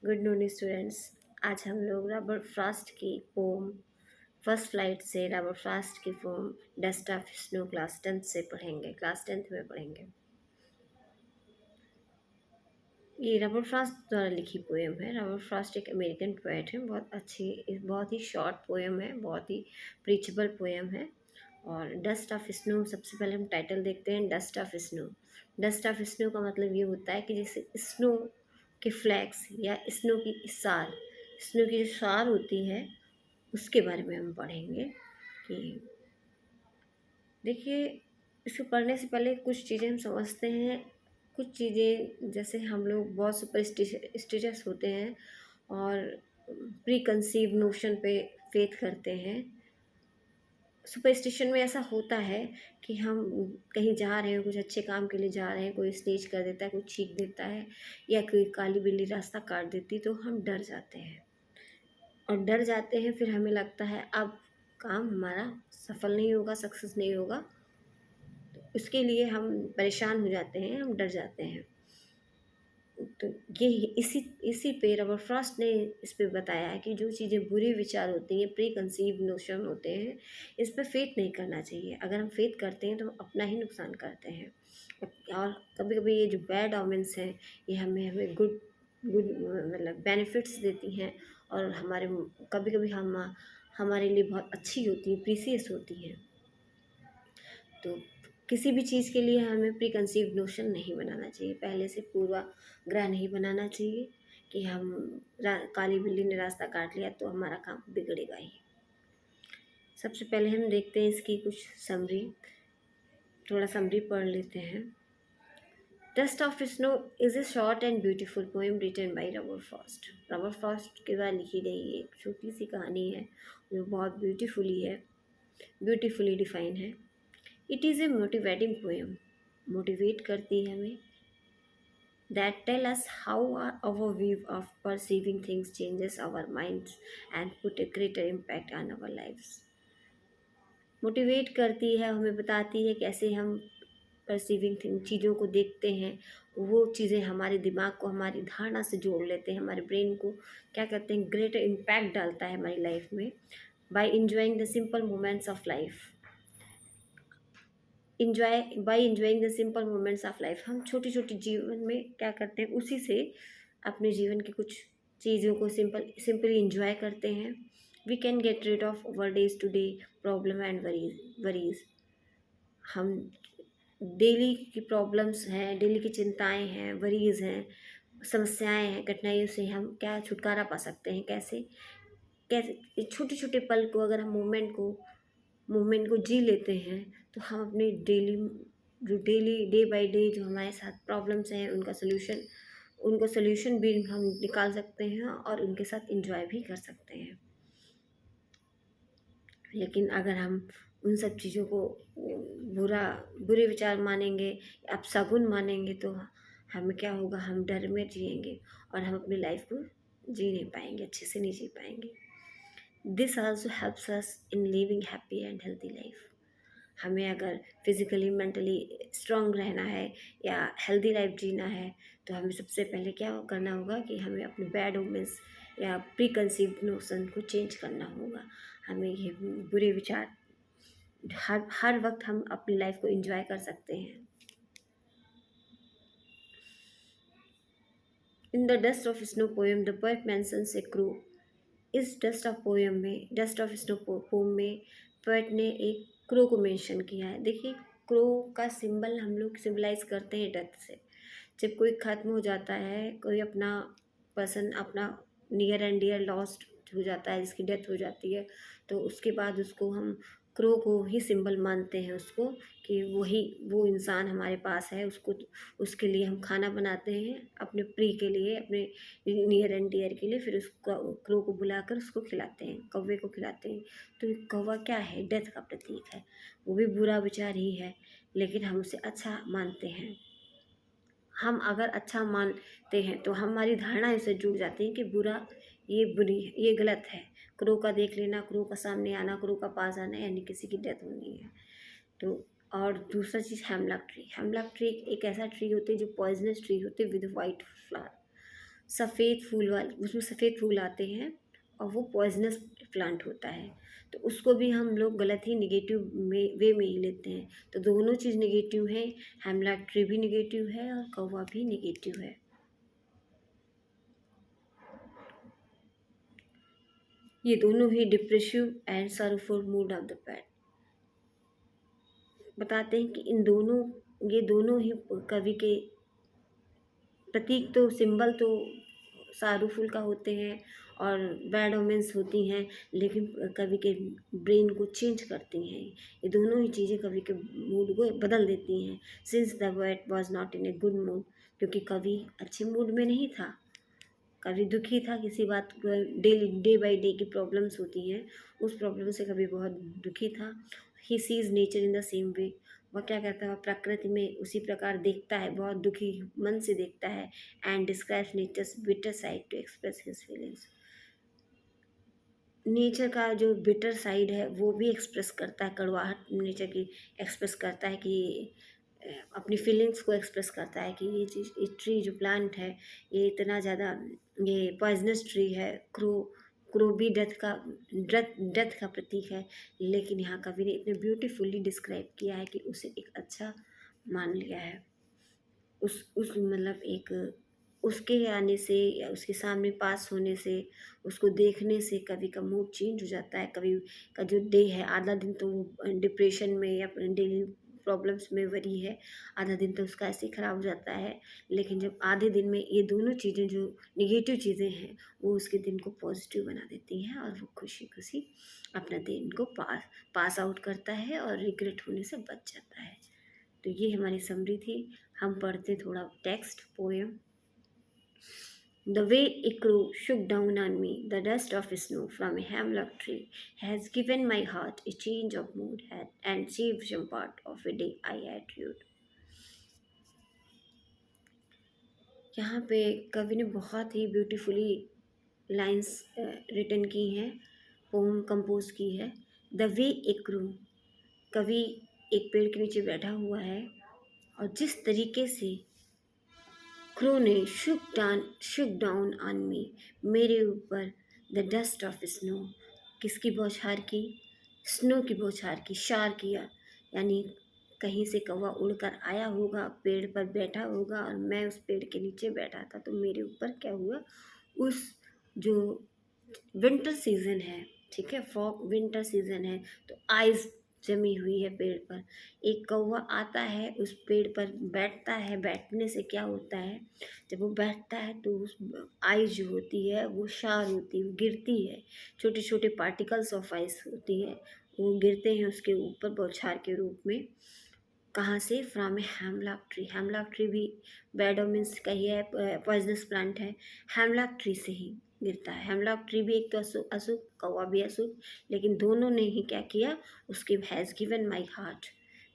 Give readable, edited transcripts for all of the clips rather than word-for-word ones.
Good morning students. आज हम लोग रॉबर्ट फ्रॉस्ट की पोम फर्स्ट फ्लाइट से रॉबर्ट फ्रॉस्ट की poem dust of snow class tenth में पढ़ेंगे। ये रॉबर्ट फ्रॉस्ट द्वारा लिखी पोएम है। रॉबर्ट फ्रॉस्ट एक अमेरिकन पोएट है। बहुत ही शॉर्ट पोएम है, बहुत ही प्रीचेबल पोएम है। और डस्ट ऑफ स्नो, सबसे पहले हम टाइटल देखते हैं। Dust of snow. Dust of snow का मतलब ये होता है कि जैसे स्नो के फ्लैक्स या स्नो की जो सार होती है उसके बारे में हम पढ़ेंगे। कि देखिए, इसको पढ़ने से पहले कुछ चीज़ें हम समझते हैं। कुछ चीज़ें जैसे हम लोग बहुत सुपरस्टिशियस होते हैं और प्री कंसीव नोशन पे फेथ करते हैं। सुपरस्टिशन में ऐसा होता है कि हम कहीं जा रहे हैं, कुछ अच्छे काम के लिए जा रहे हैं, कोई स्नेच कर देता है, कोई छींक देता है या कोई काली बिल्ली रास्ता काट देती, तो हम डर जाते हैं। और डर जाते हैं, फिर हमें लगता है अब काम हमारा सफल नहीं होगा, सक्सेस नहीं होगा। उसके लिए हम परेशान हो जाते हैं, हम डर जाते हैं। तो ये इसी इसी पे रॉबर्ट फ्रॉस्ट ने इस पे बताया है कि जो चीज़ें बुरे विचार होती हैं, प्री कंसीव नोशन होते हैं, इस पे फेथ नहीं करना चाहिए। अगर हम फेथ करते हैं तो हम अपना ही नुकसान करते हैं। और कभी कभी ये जो बैड ऑमेंस हैं, ये हमें हमें गुड गुड मतलब बेनिफिट्स देती हैं। और कभी कभी हमारे लिए बहुत अच्छी होती हैं, प्रीसियस होती हैं। तो किसी भी चीज़ के लिए हमें प्री कंसीव नोशन नहीं बनाना चाहिए, पहले से पूर्वाग्रह नहीं बनाना चाहिए कि काली बिल्ली ने रास्ता काट लिया तो हमारा काम बिगड़ेगा ही। सबसे पहले हम देखते हैं इसकी कुछ समरी, थोड़ा समरी पढ़ लेते हैं। Dust of snow is a short and beautiful poem written by Robert Frost. Robert Frost के द्वारा लिखी गई एक छोटी सी कहानी है जो बहुत ब्यूटीफुली डिफाइन है। It is a motivating poem, motivate करती है हमें, that tell us how our view of perceiving things changes our minds and put a greater impact on our lives। Motivate करती है, हमें बताती है कैसे हम परसीविंग थिंग चीज़ों को देखते हैं। वो चीज़ें हमारे दिमाग को हमारी धारणा से जोड़ लेते हैं, हमारे ब्रेन को क्या कहते हैं, ग्रेटर इम्पैक्ट डालता है हमारी लाइफ में। By enjoying the simple moments of life, enjoying the simple moments of life, हम छोटी छोटी जीवन में क्या करते हैं, उसी से अपने जीवन की कुछ चीज़ों को सिंपली इंजॉय करते हैं। We can get rid of our days to day problem and worries. हम डेली की प्रॉब्लम्स हैं, डेली की चिंताएं हैं, वरीज हैं, समस्याएं हैं, कठिनाइयों से हम क्या छुटकारा पा सकते हैं। कैसे कैसे छोटे छोटे पल को अगर हम मूवमेंट को जी लेते हैं तो हम अपने डेली डे बाय डे जो हमारे साथ प्रॉब्लम्स हैं उनको सोल्यूशन भी हम निकाल सकते हैं और उनके साथ एंजॉय भी कर सकते हैं। लेकिन अगर हम उन सब चीज़ों को बुरे विचार मानेंगे, अपशगुन मानेंगे, तो हमें क्या होगा, हम डर में जिएंगे और हम अपनी लाइफ को जी नहीं पाएंगे, अच्छे से नहीं जी पाएंगे। This also helps us in living happy and healthy life. हमें अगर फिज़िकली मेंटली स्ट्रांग रहना है या हेल्दी लाइफ जीना है तो हमें सबसे पहले क्या करना होगा कि हमें अपने बैड ओमेंस या प्री कंसीव्ड नोशन को चेंज करना होगा। हमें ये बुरे विचार हर वक्त हम अपनी लाइफ को एंजॉय कर सकते हैं। In the dust of snow poem the poet mentions A crew. इस डस्ट ऑफ स्नो पोम में पोएट ने एक क्रो को मेंशन किया है। देखिए, क्रो का सिंबल हम लोग सिंबलाइज करते हैं डेथ से। जब कोई ख़त्म हो जाता है, कोई अपना नियर एंड डियर लॉस्ट हो जाता है, जिसकी डेथ हो जाती है, तो उसके बाद उसको हम क्रो को ही सिंबल मानते हैं उसको, कि वो इंसान हमारे पास है। उसके लिए हम खाना बनाते हैं, अपने प्री के लिए, अपने नियर एंड डियर के लिए, फिर उसको क्रो को बुलाकर उसको खिलाते हैं, कौवे को खिलाते हैं। तो ये कौवा क्या है, डेथ का प्रतीक है। वो भी बुरा विचार ही है, लेकिन हम उसे अच्छा मानते हैं। हम अगर अच्छा मानते हैं तो हमारी धारणा इससे जुड़ जाती है कि ये गलत है। क्रो का देख लेना, क्रो का सामने आना, क्रो का पास आना, यानी किसी की डेथ होनी है। तो और दूसरा चीज़, हेमलॉक ट्री एक ऐसा ट्री होती है जो पॉइजनस ट्री होती है विद वाइट फ्लावर। सफ़ेद फूल वाले, उसमें सफ़ेद फूल आते हैं और वो पॉइजनस प्लांट होता है, तो उसको भी हम लोग गलत ही निगेटिव में वे में ही लेते हैं। तो दोनों चीज़ निगेटिव है, हेमलॉक ट्री भी निगेटिव है और कौवा भी निगेटिव है। ये दोनों ही depressive and sorrowful mood of the poet बताते हैं कि ये दोनों ही कवि के प्रतीक, तो सिंबल तो शाहरुख का होते हैं और बैड ओमेंस होती हैं, लेकिन कवि के ब्रेन को चेंज करती हैं। ये दोनों ही चीज़ें कवि के मूड को बदल देती हैं। Since the poet was not in a good mood, क्योंकि कवि अच्छे मूड में नहीं था, कभी दुखी था किसी बात को, डे बाय डे की प्रॉब्लम्स होती हैं, उस प्रॉब्लम से कभी बहुत दुखी था। He sees nature in the same way, वह क्या करता है, प्रकृति में उसी प्रकार देखता है, बहुत दुखी मन से देखता है। And describes nature's bitter side to express his feelings, nature का जो बिटर साइड है वो भी एक्सप्रेस करता है, कड़वाहट नेचर की एक्सप्रेस करता है कि अपनी फीलिंग्स को एक्सप्रेस करता है कि ये चीज़, ये ट्री जो प्लांट है ये इतना ज़्यादा, ये पॉइजनस ट्री है। क्रो भी डेथ का प्रतीक है, लेकिन यहाँ कवि ने इतने ब्यूटीफुली डिस्क्राइब किया है कि उसे एक अच्छा मान लिया है। उस मतलब एक उसके आने से या उसके सामने पास होने से, उसको देखने से कवि का मूड चेंज हो जाता है। कवि का जो डे है, आधा दिन तो वो डिप्रेशन में या डेली प्रॉब्लम्स में वरी है, आधा दिन तो उसका ऐसे ही खराब हो जाता है। लेकिन जब आधे दिन में ये दोनों चीज़ें जो निगेटिव चीज़ें हैं वो उसके दिन को पॉजिटिव बना देती हैं और वो खुशी खुशी अपना दिन को पास आउट करता है और रिग्रेट होने से बच जाता है। तो ये हमारी समरी थी। हम पढ़ते थोड़ा text poem. The way a crow shook down on me the dust of snow from a hemlock tree has given my heart a change of mood and saved some part of a day I had rued. यहाँ पे कवि ने बहुत ही beautifully lines written की हैं, pome compose की है। The way A crew, कवि एक पेड़ के नीचे बैठा हुआ है और जिस तरीके से क्रो ने शुक डाउन ऑन मी, मेरे ऊपर द डस्ट ऑफ स्नो, किसकी बौछार की, स्नो की बौछार की, शार किया, यानी कहीं से कौवा उड़कर आया होगा, पेड़ पर बैठा होगा और मैं उस पेड़ के नीचे बैठा था, तो मेरे ऊपर क्या हुआ, उस जो विंटर सीजन है, ठीक है, फॉग विंटर सीजन है, तो आइस जमी हुई है पेड़ पर। एक कौवा आता है उस पेड़ पर बैठता है, बैठने से क्या होता है, जब वो बैठता है तो उस आइस जो होती है वो शार होती है, वो गिरती है, छोटे छोटे पार्टिकल्स ऑफ आइस होती है, वो गिरते हैं उसके ऊपर बौछार के रूप में। कहाँ से, from a hemlock tree, hemlock tree भी बैड ओमेंस का ही है, पॉइजनस प्लांट है, हेमलॉक ट्री से ही गिरता है। हेमलॉक ट्री भी एक तो अशुभ, कौवा भी अशुभ, लेकिन दोनों ने ही क्या किया, उसके हैज़ गिवन माई हार्ट,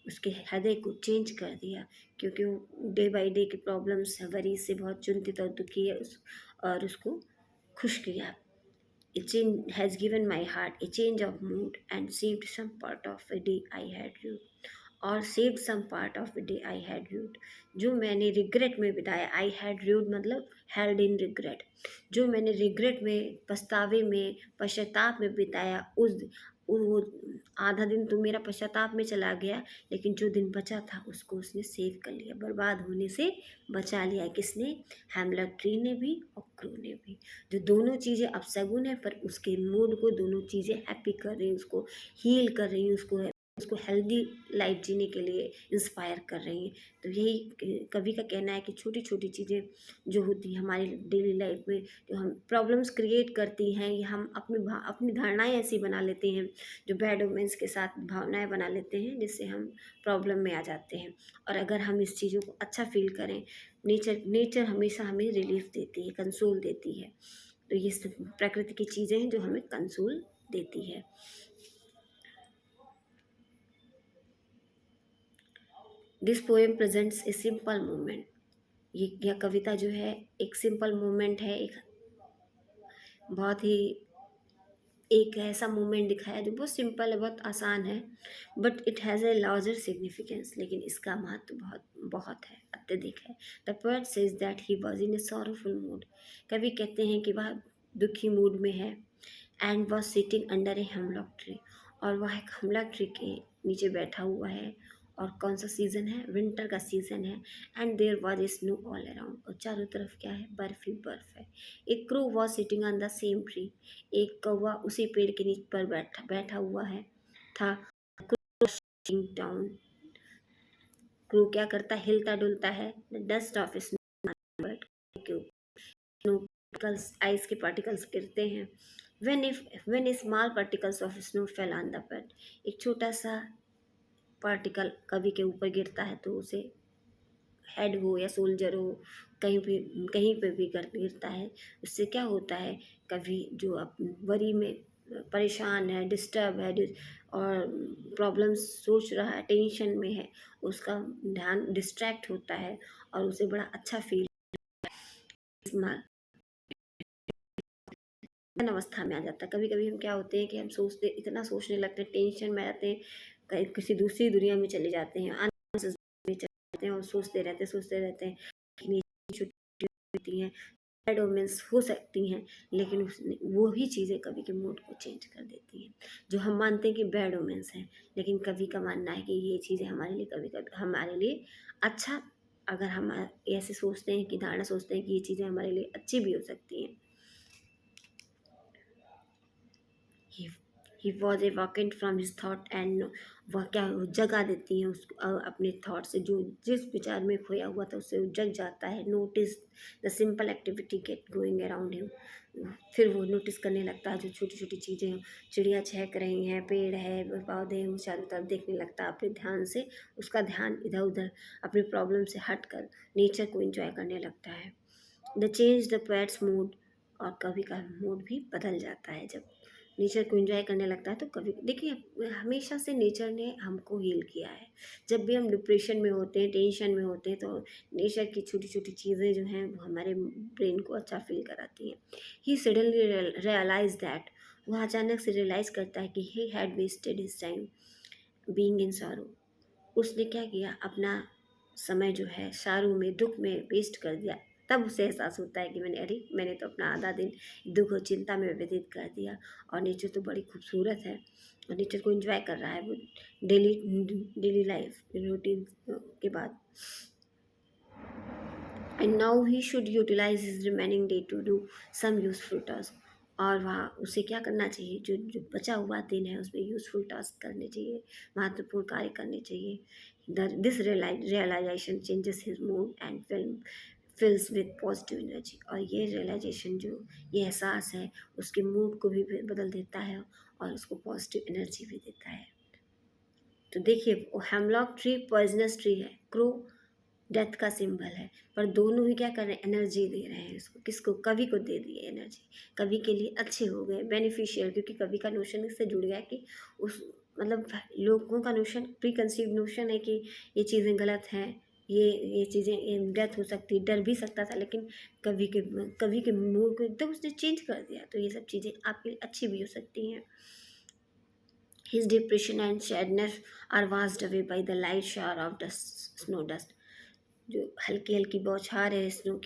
उसके हृदय को चेंज कर दिया, क्योंकि वो डे बाई डे की प्रॉब्लम्स वरी से बहुत चिंतित और दुखी है और उसको खुश किया। A change has given my heart a change of mood and saved some part of a day I had rued, और saved some part of a day I had rued, जो मैंने रिग्रेट में बिताया, I had rued मतलब held in regret, जो मैंने regret में, पछतावे में, पश्चाताप में बिताया, उस वो आधा दिन तो मेरा पश्चाताप में चला गया, लेकिन जो दिन बचा था उसको उसने सेव कर लिया, बर्बाद होने से बचा लिया। किसने, हेमलॉक ट्री ने भी और क्रो ने भी, जो दोनों चीज़ें अपशगुन है पर उसके मूड को दोनों चीज़ें हैप्पी कर रही हैं, उसको हील कर रही हैं, उसको हेल्दी लाइफ जीने के लिए इंस्पायर कर रही हैं। तो यही कवि का कहना है कि छोटी छोटी चीज़ें जो होती हैं हमारी डेली लाइफ में, जो हम प्रॉब्लम्स क्रिएट करती हैं, या हम अपनी धारणाएं ऐसी बना लेते हैं, जो बैड ओमेंस के साथ भावनाएं बना लेते हैं, जिससे हम प्रॉब्लम में आ जाते हैं। और अगर हम इस चीज़ों को अच्छा फील करें, नेचर हमेशा हमें रिलीफ देती है, कंसोल देती है। तो ये सब प्रकृति की चीज़ें हैं जो हमें कंसोल देती है। This poem presents a simple moment, ये यह कविता जो है एक सिंपल मोमेंट है, एक बहुत ही एक ऐसा मोमेंट दिखाया जो बहुत सिंपल है, बहुत आसान है, but it has a larger significance, लेकिन इसका महत्व बहुत बहुत है, अत्यधिक है। The poet says that he was in A sorrowful mood. कवि कहते हैं कि वह दुखी मूड में है, and was sitting under a hemlock tree, और वह एक हेमलॉक ट्री के नीचे बैठा हुआ है। और कौन सा सीज़न है? विंटर का सीज़न है। And there was a snow all around, और चारों तरफ क्या है? बर्फ ही बर्फ है। A crow was sitting on the same tree, एक कौवा उसी पेड़ के नीचे पर बैठा बैठा हुआ है था। डाउन, क्रू क्या करता है? हिलता डुलता है। डस्ट ऑफ स्नो, आइस के पार्टिकल्स गिरते हैं। When small particles of snow fell on the poet, एक छोटा सा पार्टिकल कवि के ऊपर गिरता है तो उसे हेड हो या सोल्जर हो, कहीं पे भी गिरता है, उससे क्या होता है? कभी जो अप वरी में परेशान है, डिस्टर्ब है, और प्रॉब्लम्स सोच रहा है, टेंशन में है, उसका ध्यान डिस्ट्रैक्ट होता है और उसे बड़ा अच्छा फील अवस्था में आ जाता है। कभी कभी हम क्या होते हैं कि हम सोचते, इतना सोचने लगते हैं, टेंशन में आते हैं, कहीं किसी दूसरी दुनिया में चले जाते हैं, हैं और सोचते रहते हैं कि छुट्टी होती हैं, बैड ओमेंस हो सकती हैं, लेकिन वो ही चीज़ें कवि के मूड को चेंज कर देती हैं। जो हम मानते हैं कि बैड ओमेंस हैं, लेकिन कवि का मानना है कि ये चीज़ें हमारे लिए कभी कभी हमारे लिए अच्छा, अगर हम ऐसे सोचते हैं कि धारणा सोचते हैं कि ये चीज़ें हमारे लिए अच्छी भी हो सकती हैं। He he was a vacant from his thought, and वह क्या जगा देती हैं उसको, अपने थाट से, जो जिस विचार में खोया हुआ था उससे वो जग जाता है। Notice the simple activity get going around him, फिर वो नोटिस करने लगता है जो छोटी छोटी चीज़ें हैं, चिड़िया चहक रही हैं, पेड़ है, पौधे हैं, वो चारों तरफ देखने लगता है अपने ध्यान से, उसका ध्यान इधर उधर अपनी प्रॉब्लम से हट कर नेचर को एंजॉय करने लगता है। The change the poets mood, और कवि का मूड भी बदल जाता है जब नेचर को एंजॉय करने लगता है। तो कभी देखिए, हमेशा से नेचर ने हमको हील किया है। जब भी हम डिप्रेशन में होते हैं, टेंशन में होते हैं, तो नेचर की छोटी छोटी चीज़ें जो हैं वो हमारे ब्रेन को अच्छा फील कराती हैं। ही सडनली रियलाइज दैट, वह अचानक से रियलाइज़ करता है कि he had wasted his time being in sorrow, उसने क्या किया? अपना समय जो है शायरों में, दुख में वेस्ट कर दिया। तब उसे एहसास होता है कि मैंने तो अपना आधा दिन दुख और चिंता में व्यतीत कर दिया, और नेचर तो बड़ी खूबसूरत है, और नेचर को एंजॉय कर रहा है वो डेली डेली लाइफ रूटीन के बाद। And now he should utilise his remaining day to do some useful task, और वहाँ उसे क्या करना चाहिए? जो जो बचा हुआ दिन है उसमें यूजफुल टास्क करने चाहिए, महत्वपूर्ण कार्य करने चाहिए। This realization changes his mood and fills with positive energy, और ये रियलाइजेशन जो ये एहसास है उसके मूड को भी बदल देता है और उसको पॉजिटिव एनर्जी भी देता है। तो देखिए, वो हेमलॉक ट्री पॉइजनस ट्री है, क्रो डेथ का सिंबल है, पर दोनों ही क्या कर रहे हैं? एनर्जी दे रहे हैं उसको, किसको? कवि को दे दी है एनर्जी, कवि के लिए अच्छे हो गए, बेनिफिशियल, क्योंकि कवि का नोशन इससे जुड़ गया कि उस मतलब लोगों का नोशन, प्री कंसीव नोशन है कि ये चीज़ें गलत हैं, ये चीज़ें डेथ हो सकती, डर भी सकता था, लेकिन कवि के मूड को एकदम उसने चेंज कर दिया, तो ये सब चीज़ें आपके लिए अच्छी भी हो सकती हैं। His depression and sadness are washed away by the light shower of dust, snow dust. जो हल्की हल्की बौछार है स्नो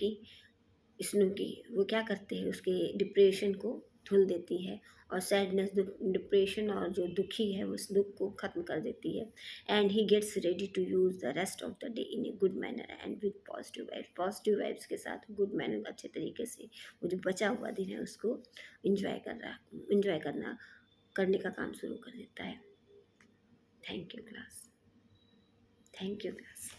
की वो क्या करते हैं? उसके डिप्रेशन को धुल देती है, और सैडनेस, डिप्रेशन और जो दुखी है उस दुख को ख़त्म कर देती है। And he gets ready to use the rest of the day in a good manner and with positive vibes के साथ, गुड मैनर, अच्छे तरीके से वो जो बचा हुआ दिन है उसको इंजॉय करना करने का काम शुरू कर देता है। Thank you class. Thank you class.